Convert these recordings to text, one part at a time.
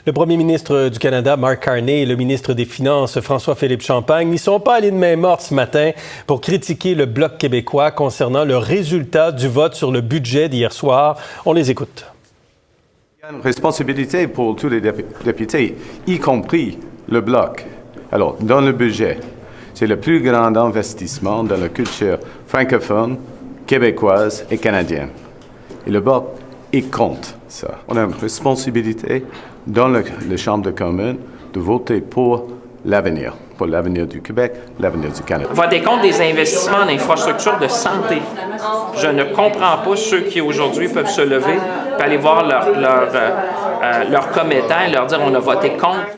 Le premier ministre du Canada, Mark Carney, et le ministre des Finances, François-Philippe Champagne, n'y sont pas allés de main morte ce matin pour critiquer le Bloc québécois concernant le résultat du vote sur le budget d'hier soir. On les écoute. Il y a une responsabilité pour tous les députés, y compris le Bloc. Alors, dans le budget, c'est le plus grand investissement dans la culture francophone, québécoise et canadienne. Et le Bloc, il compte ça. On a une responsabilité dans la Chambre des communes de voter pour l'avenir du Québec, l'avenir du Canada. Votez contre des investissements en infrastructure de santé. Je ne comprends pas ceux qui aujourd'hui peuvent se lever et aller voir leurs commettants et leur dire on a voté contre.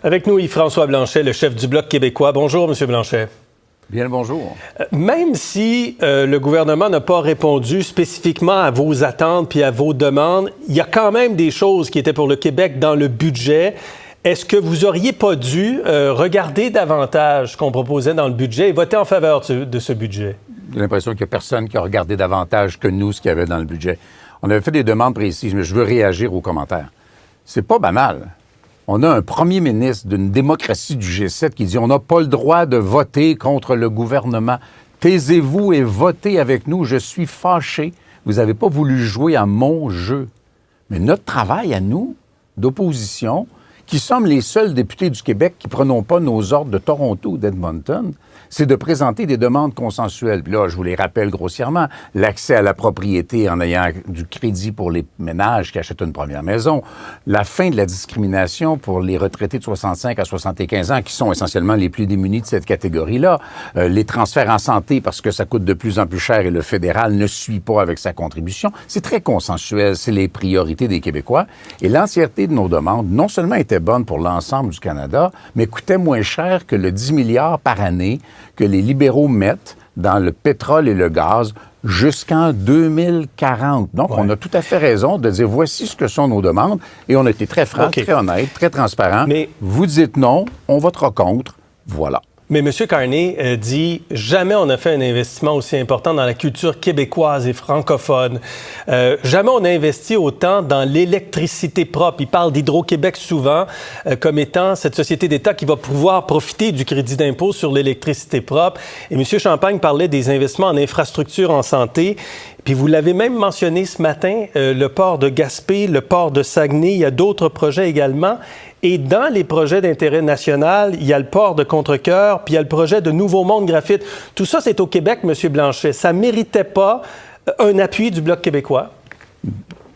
Avec nous, Yves-François Blanchet, le chef du Bloc québécois. Bonjour, M. Blanchet. Bien le bonjour. Même si le gouvernement n'a pas répondu spécifiquement à vos attentes puis à vos demandes, il y a quand même des choses qui étaient pour le Québec dans le budget. Est-ce que vous auriez pas dû regarder davantage ce qu'on proposait dans le budget et voter en faveur de ce budget? J'ai l'impression qu'il n'y a personne qui a regardé davantage que nous ce qu'il y avait dans le budget. On avait fait des demandes précises, mais je veux réagir aux commentaires. C'est pas banal. On a un premier ministre d'une démocratie du G7 qui dit « On n'a pas le droit de voter contre le gouvernement. Taisez-vous et votez avec nous. Je suis fâché. Vous n'avez pas voulu jouer à mon jeu. » Mais notre travail à nous, d'opposition, qui sommes les seuls députés du Québec qui ne prenons pas nos ordres de Toronto ou d'Edmonton, c'est de présenter des demandes consensuelles. Puis là, je vous les rappelle grossièrement, l'accès à la propriété en ayant du crédit pour les ménages qui achètent une première maison, la fin de la discrimination pour les retraités de 65 à 75 ans, qui sont essentiellement les plus démunis de cette catégorie-là, les transferts en santé parce que ça coûte de plus en plus cher et le fédéral ne suit pas avec sa contribution. C'est très consensuel, c'est les priorités des Québécois. Et l'entièreté de nos demandes, non seulement était bonne pour l'ensemble du Canada, mais coûtait moins cher que le 10 milliards par année que les libéraux mettent dans le pétrole et le gaz jusqu'en 2040. Donc, on a tout à fait raison de dire voici ce que sont nos demandes et on a été très franc, très honnête, très transparent. Mais vous dites non, on votera contre, voilà. Mais M. Carney dit « Jamais on a fait un investissement aussi important dans la culture québécoise et francophone. Jamais on a investi autant dans l'électricité propre. » Il parle d'Hydro-Québec souvent comme étant cette société d'État qui va pouvoir profiter du crédit d'impôt sur l'électricité propre. Et M. Champagne parlait des investissements en infrastructure en santé. Puis vous l'avez même mentionné ce matin, le port de Gaspé, le port de Saguenay, il y a d'autres projets également. Et dans les projets d'intérêt national, il y a le port de Contrecœur, puis il y a le projet de Nouveau Monde Graphite. Tout ça, c'est au Québec, M. Blanchet. Ça ne méritait pas un appui du Bloc québécois?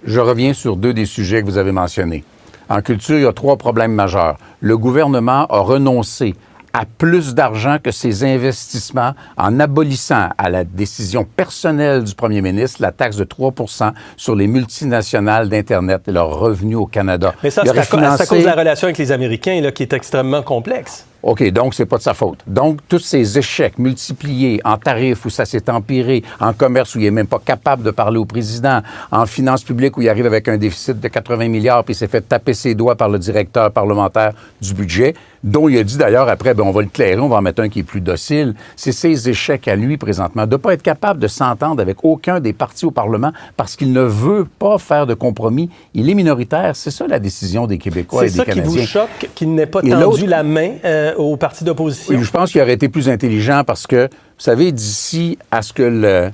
Je reviens sur deux des sujets que vous avez mentionnés. En culture, il y a 3 problèmes majeurs. Le gouvernement a renoncé à plus d'argent que ses investissements en abolissant à la décision personnelle du premier ministre la taxe de 3 % sur les multinationales d'Internet et leurs revenus au Canada. Mais ça, c'est à cause de la relation avec les Américains là, qui est extrêmement complexe. OK, donc c'est pas de sa faute. Donc, tous ces échecs multipliés en tarifs où ça s'est empiré, en commerce où il n'est même pas capable de parler au président, en finances publiques où il arrive avec un déficit de 80 milliards puis il s'est fait taper ses doigts par le directeur parlementaire du budget, dont il a dit d'ailleurs après, on va le clairer, on va en mettre un qui est plus docile. C'est ces échecs à lui présentement, de ne pas être capable de s'entendre avec aucun des partis au Parlement parce qu'il ne veut pas faire de compromis. Il est minoritaire. C'est ça la décision des Québécois et des Canadiens. C'est ça qui vous choque, qu'il n'ait pas tendu la main aux partis d'opposition? Oui, je pense qu'il aurait été plus intelligent parce que, vous savez, d'ici à ce que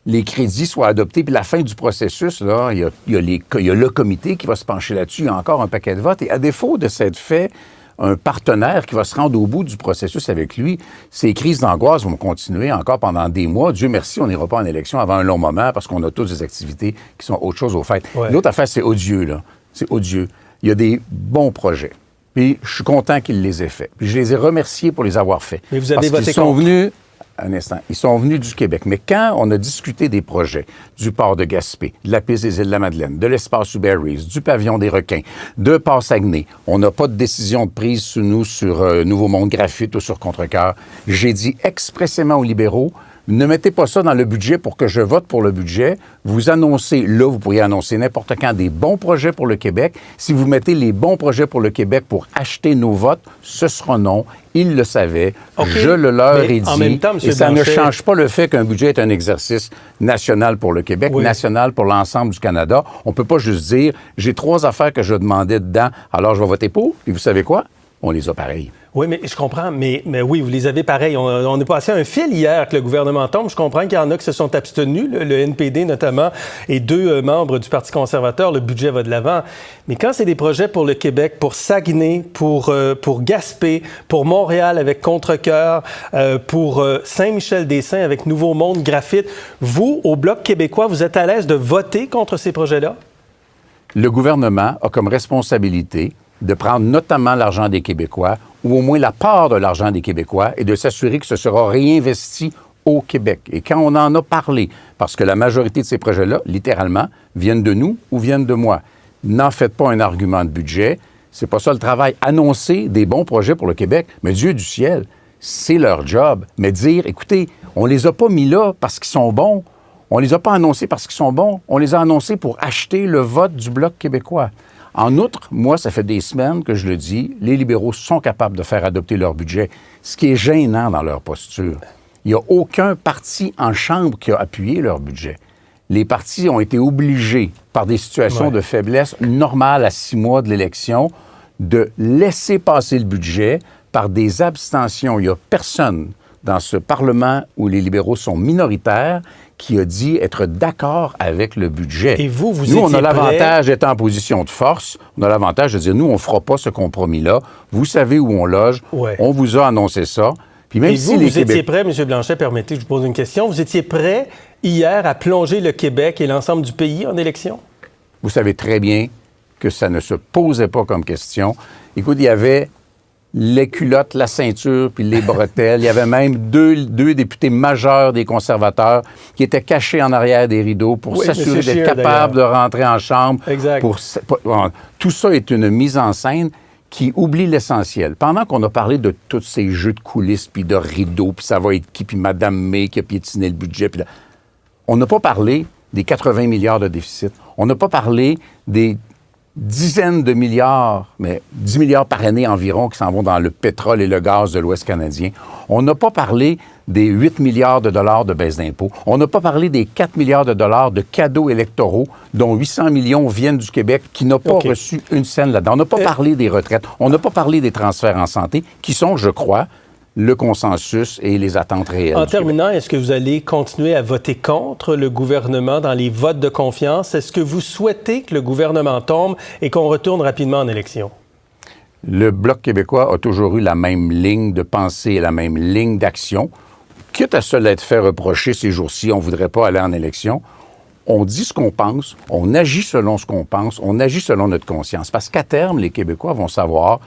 les crédits soient adoptés, puis la fin du processus, là, il y a le comité qui va se pencher là-dessus, il y a encore un paquet de votes. Et à défaut de s'être fait un partenaire qui va se rendre au bout du processus avec lui, ces crises d'angoisse vont continuer encore pendant des mois. Dieu merci, on n'ira pas en élection avant un long moment parce qu'on a tous des activités qui sont autre chose au fait. Ouais. L'autre affaire, c'est odieux, là. C'est odieux. Il y a des bons projets. Puis je suis content qu'ils les aient faits. Puis je les ai remerciés pour les avoir faits. Mais vous avez voté contre? Un instant. Ils sont venus du Québec. Mais quand on a discuté des projets du port de Gaspé, de la piste des Îles-de-la-Madeleine, de l'espace Hubert Reeves, du pavillon des Requins, de Port Saguenay, on n'a pas de décision de prise sous nous sur Nouveau Monde Graphite ou sur Contrecœur. J'ai dit expressément aux libéraux, Ne mettez pas ça dans le budget pour que je vote pour le budget. Vous annoncez, là, vous pourriez annoncer n'importe quand des bons projets pour le Québec. Si vous mettez les bons projets pour le Québec pour acheter nos votes, ce sera non. Ils le savaient. OK. Je le leur ai dit. En même temps, M. Et ça Blanchet, ne change pas le fait qu'un budget est un exercice national pour le Québec, Oui. national pour l'ensemble du Canada. On peut pas juste dire, j'ai 3 affaires que je demandais dedans, alors je vais voter pour. Et vous savez quoi? On les a pareils. Oui, mais je comprends, mais oui, vous les avez pareil. On est passé à un fil hier que le gouvernement tombe. Je comprends qu'il y en a qui se sont abstenus, le NPD notamment, et 2 membres du Parti conservateur. Le budget va de l'avant. Mais quand c'est des projets pour le Québec, pour Saguenay, pour Gaspé, pour Montréal avec Contrecœur, pour Saint-Michel-des-Saints avec Nouveau Monde Graphite, vous, au Bloc québécois, vous êtes à l'aise de voter contre ces projets-là? Le gouvernement a comme responsabilité de prendre notamment l'argent des Québécois, ou au moins la part de l'argent des Québécois, et de s'assurer que ce sera réinvesti au Québec. Et quand on en a parlé, parce que la majorité de ces projets-là, littéralement, viennent de nous ou viennent de moi, n'en faites pas un argument de budget. C'est pas ça le travail. Annoncer des bons projets pour le Québec, mais Dieu du ciel, c'est leur job. Mais dire, écoutez, on les a pas mis là parce qu'ils sont bons. On les a pas annoncés parce qu'ils sont bons. On les a annoncés pour acheter le vote du Bloc québécois. En outre, moi, ça fait des semaines que je le dis, les libéraux sont capables de faire adopter leur budget, ce qui est gênant dans leur posture. Il n'y a aucun parti en Chambre qui a appuyé leur budget. Les partis ont été obligés, par des situations de faiblesse normales à 6 mois de l'élection, de laisser passer le budget par des abstentions. Il n'y a personne dans ce Parlement où les libéraux sont minoritaires qui a dit être d'accord avec le budget. Et vous nous, on a étiez l'avantage d'être en position de force. On a l'avantage de dire, nous, on ne fera pas ce compromis-là. Vous savez où on loge. Ouais. On vous a annoncé ça. Puis même Et si vous, les vous étiez Québécois... prêt, M. Blanchet, permettez que je vous pose une question. Vous étiez prêt hier à plonger le Québec et l'ensemble du pays en élection? Vous savez très bien que ça ne se posait pas comme question. Écoute, il y avait les culottes, la ceinture, puis les bretelles. Il y avait même deux députés majeurs des conservateurs qui étaient cachés en arrière des rideaux pour s'assurer d'être capables de rentrer en chambre. Exact. Tout ça est une mise en scène qui oublie l'essentiel. Pendant qu'on a parlé de tous ces jeux de coulisses, puis de rideaux, puis ça va être qui, puis Mme May qui a piétiné le budget, puis là, on n'a pas parlé des 80 milliards de déficit. On n'a pas parlé des dizaines de milliards, mais 10 milliards par année environ qui s'en vont dans le pétrole et le gaz de l'Ouest canadien. On n'a pas parlé des 8 milliards de dollars de baisse d'impôts. On n'a pas parlé des 4 milliards de dollars de cadeaux électoraux, dont 800 millions viennent du Québec, qui n'a pas reçu une scène là-dedans. On n'a pas parlé des retraites. On n'a pas parlé des transferts en santé, qui sont, je crois, le consensus et les attentes réelles. En terminant, est-ce que vous allez continuer à voter contre le gouvernement dans les votes de confiance? Est-ce que vous souhaitez que le gouvernement tombe et qu'on retourne rapidement en élection? Le Bloc québécois a toujours eu la même ligne de pensée et la même ligne d'action. Quitte à se l'être fait reprocher ces jours-ci, on ne voudrait pas aller en élection. On dit ce qu'on pense, on agit selon ce qu'on pense, on agit selon notre conscience. Parce qu'à terme, les Québécois vont savoir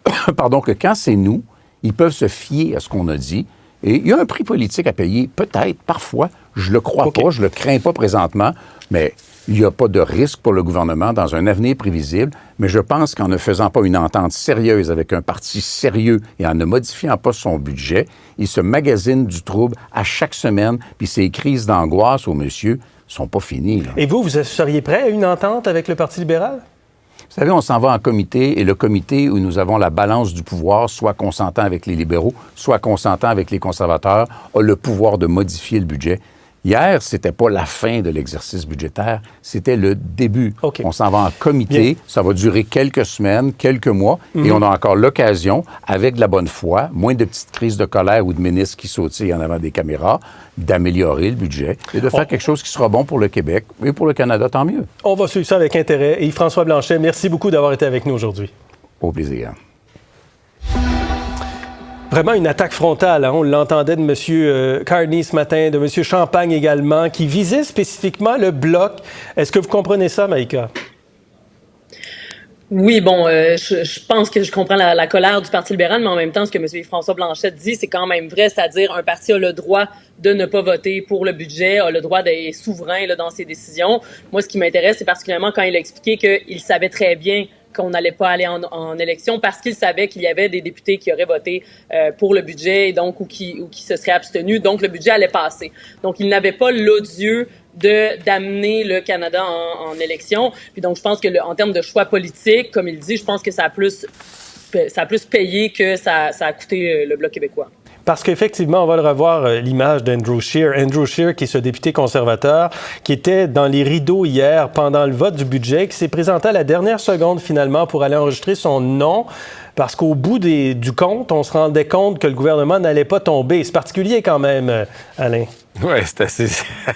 que quand c'est nous, ils peuvent se fier à ce qu'on a dit. Et il y a un prix politique à payer, peut-être, parfois. Je le crois pas, je le crains pas présentement, mais il n'y a pas de risque pour le gouvernement dans un avenir prévisible. Mais je pense qu'en ne faisant pas une entente sérieuse avec un parti sérieux et en ne modifiant pas son budget, il se magasine du trouble à chaque semaine, puis ces crises d'angoisse au monsieur sont pas finies. Là. Et vous seriez prêt à une entente avec le Parti libéral? Vous savez, on s'en va en comité, et le comité où nous avons la balance du pouvoir, soit consentant avec les libéraux, soit consentant avec les conservateurs, a le pouvoir de modifier le budget. Hier, c'était pas la fin de l'exercice budgétaire, c'était le début. Okay. On s'en va en comité, bien. Ça va durer quelques semaines, quelques mois, et on a encore l'occasion, avec de la bonne foi, moins de petites crises de colère ou de ministres qui sautillent en avant des caméras, d'améliorer le budget et de faire quelque chose qui sera bon pour le Québec et pour le Canada, tant mieux. On va suivre ça avec intérêt. Et François Blanchet, merci beaucoup d'avoir été avec nous aujourd'hui. Au plaisir. Vraiment une attaque frontale. Hein? On l'entendait de M. Carney ce matin, de M. Champagne également, qui visait spécifiquement le Bloc. Est-ce que vous comprenez ça, Maïka? Oui, bon, je pense que je comprends la colère du Parti libéral, mais en même temps, ce que M. François Blanchet dit, c'est quand même vrai, c'est-à-dire un parti a le droit de ne pas voter pour le budget, a le droit d'être souverain là, dans ses décisions. Moi, ce qui m'intéresse, c'est particulièrement quand il a expliqué qu'il savait très bien qu'on n'allait pas aller en élection parce qu'il savait qu'il y avait des députés qui auraient voté pour le budget, donc ou qui se seraient abstenus, donc le budget allait passer. Donc il n'avait pas l'odieux d'amener le Canada en élection. Puis donc je pense que en termes de choix politique, comme il dit, je pense que ça a plus payé que ça a coûté le Bloc québécois. Parce qu'effectivement, on va le revoir, l'image d'Andrew Scheer. Andrew Scheer, qui est ce député conservateur, qui était dans les rideaux hier pendant le vote du budget, qui s'est présenté à la dernière seconde finalement pour aller enregistrer son nom. Parce qu'au bout du compte, on se rendait compte que le gouvernement n'allait pas tomber. C'est particulier quand même, Alain. Oui, c'est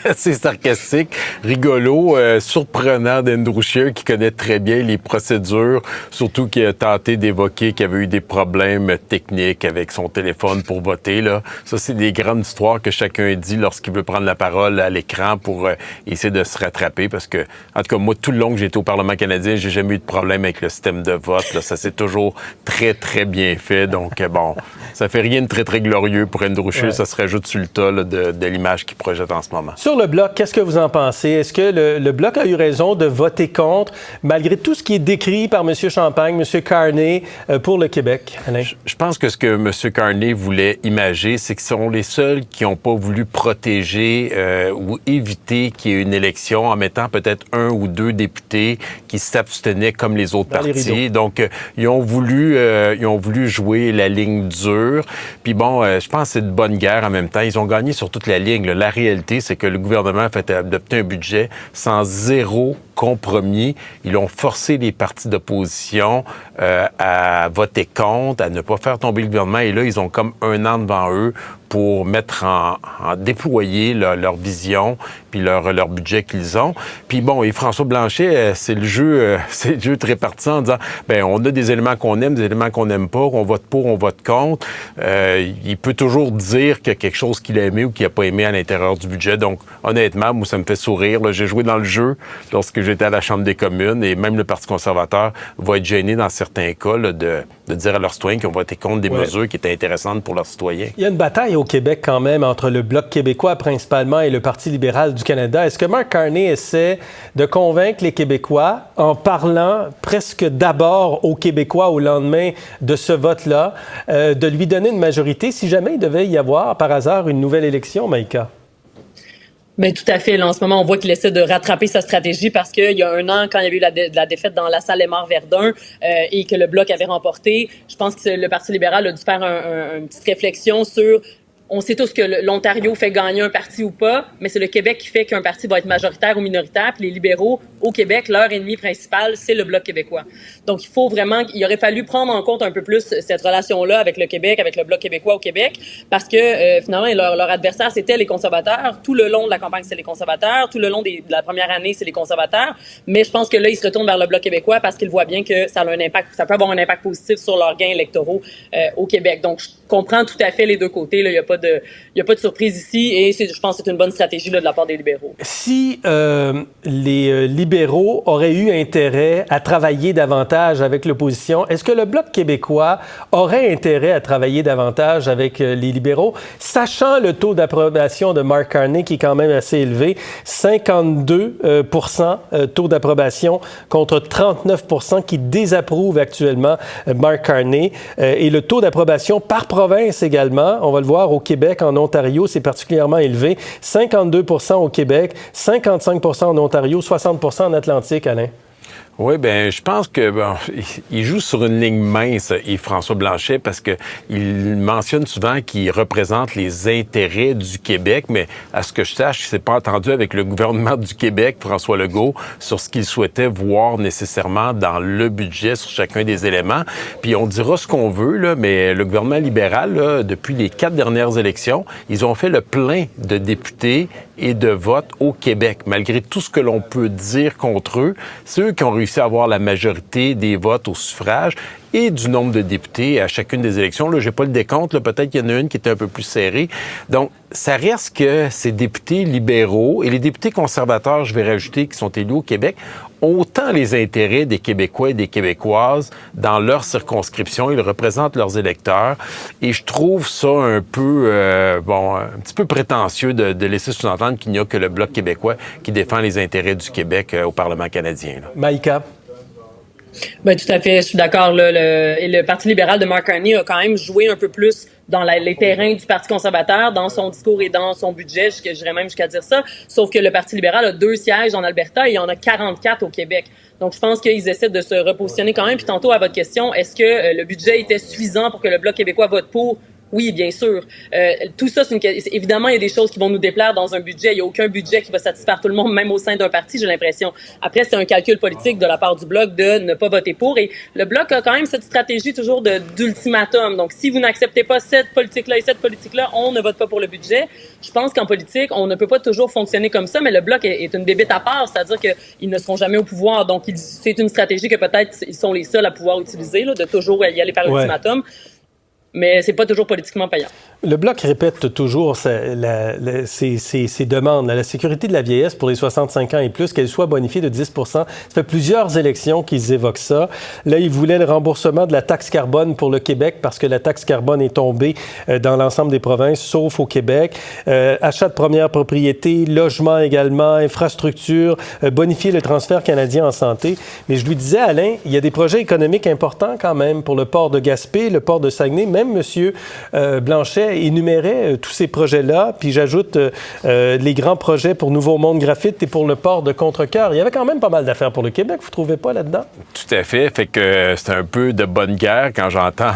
assez sarcastique, rigolo, surprenant d'Andrew Scheer qui connaît très bien les procédures, surtout qui a tenté d'évoquer qu'il y avait eu des problèmes techniques avec son téléphone pour voter. Là. Ça, c'est des grandes histoires que chacun dit lorsqu'il veut prendre la parole à l'écran pour essayer de se rattraper parce que, en tout cas, moi, tout le long que j'ai été au Parlement canadien, j'ai jamais eu de problème avec le système de vote. Là. Ça s'est toujours très, très bien fait. Donc, bon, ça fait rien de très, très glorieux pour Andrew Scheer. Ouais. Ça se rajoute sur le tas là, de l'image qui projette en ce moment. Sur le Bloc, qu'est-ce que vous en pensez? Est-ce que le Bloc a eu raison de voter contre, malgré tout ce qui est décrit par M. Champagne, M. Carney, pour le Québec? Alain? Je pense que ce que M. Carney voulait imager, c'est qu'ils sont les seuls qui n'ont pas voulu protéger ou éviter qu'il y ait une élection en mettant peut-être 1 ou 2 députés qui s'abstenaient comme les autres partis. Donc, ils ont voulu jouer la ligne dure. Puis bon, je pense que c'est de bonne guerre en même temps. Ils ont gagné sur toute la ligne. La réalité, c'est que le gouvernement a fait adopter un budget sans zéro compromis. Ils ont forcé les partis d'opposition à voter contre, à ne pas faire tomber le gouvernement. Et là, ils ont comme 1 an devant eux pour mettre en déployer leur vision puis leur budget qu'ils ont. Puis bon, et François Blanchet, c'est le jeu très partisan en disant, ben on a des éléments qu'on aime, des éléments qu'on n'aime pas, qu'on vote pour, on vote contre. Il peut toujours dire qu'il y a quelque chose qu'il a aimé ou qu'il n'a pas aimé à l'intérieur du budget. Donc, honnêtement, moi, ça me fait sourire. Là, j'ai joué dans le jeu lorsque j'étais à la Chambre des communes et même le Parti conservateur va être gêné dans certains cas là, de dire à leurs citoyens qu'ils ont voté contre des mesures qui étaient intéressantes pour leurs citoyens. Il y a une bataille au Québec quand même entre le Bloc québécois principalement et le Parti libéral du Canada. Est-ce que Mark Carney essaie de convaincre les Québécois en parlant presque d'abord aux Québécois au lendemain de ce vote-là, de lui donner une majorité si jamais il devait y avoir par hasard une nouvelle élection, Maïka? Bien, tout à fait. Là, en ce moment, on voit qu'il essaie de rattraper sa stratégie parce qu'il y a 1 an, quand il y avait eu la défaite dans la salle Aymar-Verdun et que le Bloc avait remporté, je pense que le Parti libéral a dû faire une petite réflexion sur... On sait tous que l'Ontario fait gagner un parti ou pas, mais c'est le Québec qui fait qu'un parti va être majoritaire ou minoritaire. Puis les libéraux, au Québec, leur ennemi principal, c'est le Bloc québécois. Donc, il aurait fallu prendre en compte un peu plus cette relation-là avec le Québec, avec le Bloc québécois au Québec, parce que finalement, leur adversaire, c'était les conservateurs. Tout le long de la campagne, c'est les conservateurs. Tout le long de la première année, c'est les conservateurs. Mais je pense que là, ils se retournent vers le Bloc québécois parce qu'ils voient bien que ça a un impact, ça peut avoir un impact positif sur leurs gains électoraux au Québec. Donc, je comprends tout à fait les deux côtés. Là, il n'y a pas de surprise ici et je pense que c'est une bonne stratégie là, de la part des libéraux. Si les libéraux auraient eu intérêt à travailler davantage avec l'opposition, est-ce que le Bloc québécois aurait intérêt à travailler davantage avec les libéraux, sachant le taux d'approbation de Mark Carney qui est quand même assez élevé, 52 taux d'approbation contre 39 qui désapprouvent actuellement Mark Carney et le taux d'approbation par province également, on va le voir au Québec, en Ontario, c'est particulièrement élevé. 52 au Québec, 55 en Ontario, 60 en Atlantique, Alain. Oui, bien, je pense que il joue sur une ligne mince, Yves-François Blanchet, parce que il mentionne souvent qu'il représente les intérêts du Québec, mais à ce que je sache, il s'est pas entendu avec le gouvernement du Québec, François Legault, sur ce qu'il souhaitait voir nécessairement dans le budget, sur chacun des éléments. Puis on dira ce qu'on veut, là, mais le gouvernement libéral, là, depuis les 4 dernières élections, ils ont fait le plein de députés et de votes au Québec. Malgré tout ce que l'on peut dire contre eux, c'est eux qui ont réussi à avoir la majorité des votes au suffrage et du nombre de députés à chacune des élections. Là, j'ai pas le décompte, là, peut-être qu'il y en a une qui était un peu plus serrée. Donc, ça reste que ces députés libéraux et les députés conservateurs, je vais rajouter, qui sont élus au Québec, ont autant les intérêts des Québécois et des Québécoises dans leur circonscription. Ils représentent leurs électeurs. Et je trouve ça un peu, un petit peu prétentieux de laisser sous-entendre qu'il n'y a que le Bloc québécois qui défend les intérêts du Québec au Parlement canadien. Là. Maïka. Ben, tout à fait, je suis d'accord. Et le Parti libéral de Mark Carney a quand même joué un peu plus dans les terrains du Parti conservateur, dans son discours et dans son budget, j'irais même jusqu'à dire ça. Sauf que le Parti libéral a 2 sièges en Alberta et il y en a 44 au Québec. Donc, je pense qu'ils essaient de se repositionner quand même. Puis tantôt, à votre question, est-ce que le budget était suffisant pour que le Bloc québécois vote pour? Oui, bien sûr. Tout ça, évidemment, il y a des choses qui vont nous déplaire dans un budget. Il n'y a aucun budget qui va satisfaire tout le monde, même au sein d'un parti, j'ai l'impression. Après, c'est un calcul politique de la part du Bloc de ne pas voter pour. Et le Bloc a quand même cette stratégie toujours d'ultimatum. Donc, si vous n'acceptez pas cette politique-là et cette politique-là, on ne vote pas pour le budget. Je pense qu'en politique, on ne peut pas toujours fonctionner comme ça, mais le Bloc est une bébête à part, c'est-à-dire qu'ils ne seront jamais au pouvoir. Donc, c'est une stratégie que peut-être ils sont les seuls à pouvoir utiliser, là, de toujours y aller par ultimatum. Mais c'est pas toujours politiquement payant. Le Bloc répète toujours ses demandes. La sécurité de la vieillesse pour les 65 ans et plus, qu'elle soit bonifiée de 10 %. Ça fait plusieurs élections qu'ils évoquent ça. Là, ils voulaient le remboursement de la taxe carbone pour le Québec parce que la taxe carbone est tombée dans l'ensemble des provinces, sauf au Québec. Achat de première propriété, logement également, infrastructure, bonifier le transfert canadien en santé. Mais je lui disais, Alain, il y a des projets économiques importants quand même pour le port de Gaspé, le port de Saguenay. Même M. Blanchet énumérait tous ces projets-là, puis j'ajoute les grands projets pour Nouveau Monde Graphite et pour le port de Contrecoeur. Il y avait quand même pas mal d'affaires pour le Québec, vous ne trouvez pas là-dedans? Tout à fait. Fait que c'est un peu de bonne guerre quand j'entends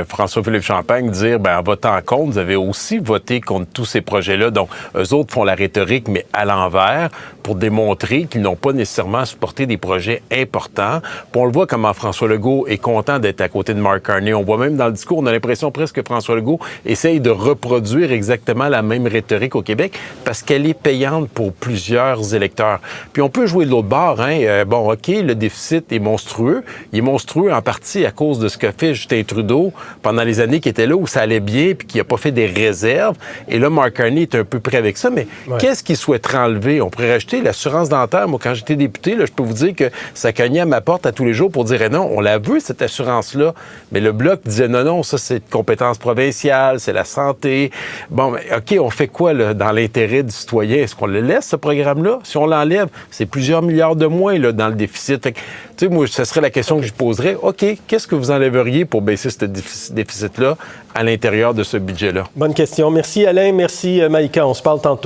François-Philippe Champagne dire, en votant contre, vous avez aussi voté contre tous ces projets-là. Donc, eux autres font la rhétorique, mais à l'envers, pour démontrer qu'ils n'ont pas nécessairement supporté des projets importants. Puis on le voit comment François Legault est content d'être à côté de Mark Carney. On voit même dans le discours, on a l'impression presque que François Legault essaye de reproduire exactement la même rhétorique au Québec parce qu'elle est payante pour plusieurs électeurs. Puis on peut jouer de l'autre bord. OK, le déficit est monstrueux. Il est monstrueux en partie à cause de ce qu'a fait Justin Trudeau pendant les années qui étaient là où ça allait bien puis qui n'a pas fait des réserves. Et là, Mark Carney est un peu près avec ça. Mais qu'est-ce qu'il souhaiterait enlever? On pourrait rajouter l'assurance dentaire. Moi, quand j'étais député, là, je peux vous dire que ça cognait à ma porte à tous les jours pour dire non, on la veut, cette assurance-là. Mais le Bloc disait non, ça, c'est de compétence provinciale, c'est la santé. Bon, OK, on fait quoi là, dans l'intérêt du citoyen? Est-ce qu'on le laisse, ce programme-là? Si on l'enlève, c'est plusieurs milliards de moins là, dans le déficit. Fait que, tu sais, moi, ce serait la question que je poserais. OK, qu'est-ce que vous enlèveriez pour baisser ce déficit-là à l'intérieur de ce budget-là? Bonne question. Merci Alain, merci Maïka. On se parle tantôt.